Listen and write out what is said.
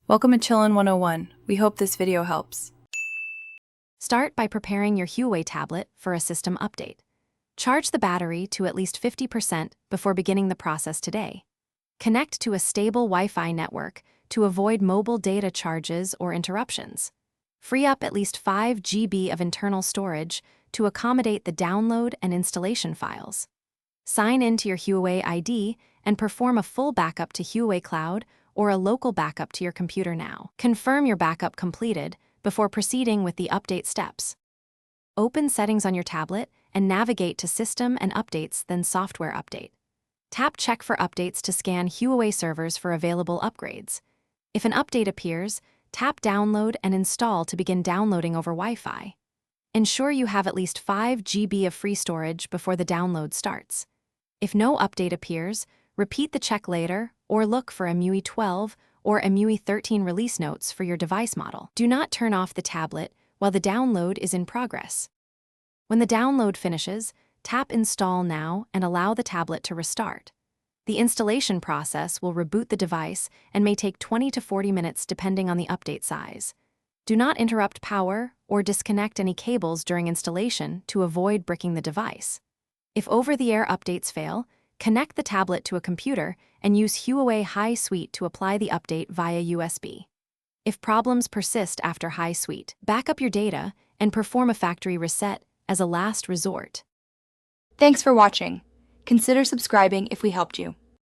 Welcome to Chillin' 101. We hope this video helps. Start by preparing your Huawei tablet for a system update. Charge the battery to at least 50% before beginning the process today. Connect to a stable Wi-Fi network to avoid mobile data charges or interruptions. Free up at least 5 GB of internal storage to accommodate the download and installation files. Sign in to your Huawei ID and perform a full backup to Huawei Cloud or a local backup to your computer now. Confirm your backup completed before proceeding with the update steps. Open Settings on your tablet and navigate to System and Updates, then Software Update. Tap Check for Updates to scan Huawei servers for available upgrades. If an update appears, tap Download and Install to begin downloading over Wi-Fi. Ensure you have at least 5 GB of free storage before the download starts. If no update appears, repeat the check later or look for MUI 12 or MUI 13 release notes for your device model. Do not turn off the tablet while the download is in progress. When the download finishes, tap Install Now and allow the tablet to restart. The installation process will reboot the device and may take 20 to 40 minutes depending on the update size. Do not interrupt power or disconnect any cables during installation to avoid bricking the device. If over-the-air updates fail, connect the tablet to a computer and use Huawei High Suite to apply the update via USB. If problems persist after High Suite, back up your data and perform a factory reset as a last resort. Thanks for watching. Consider subscribing if we helped you.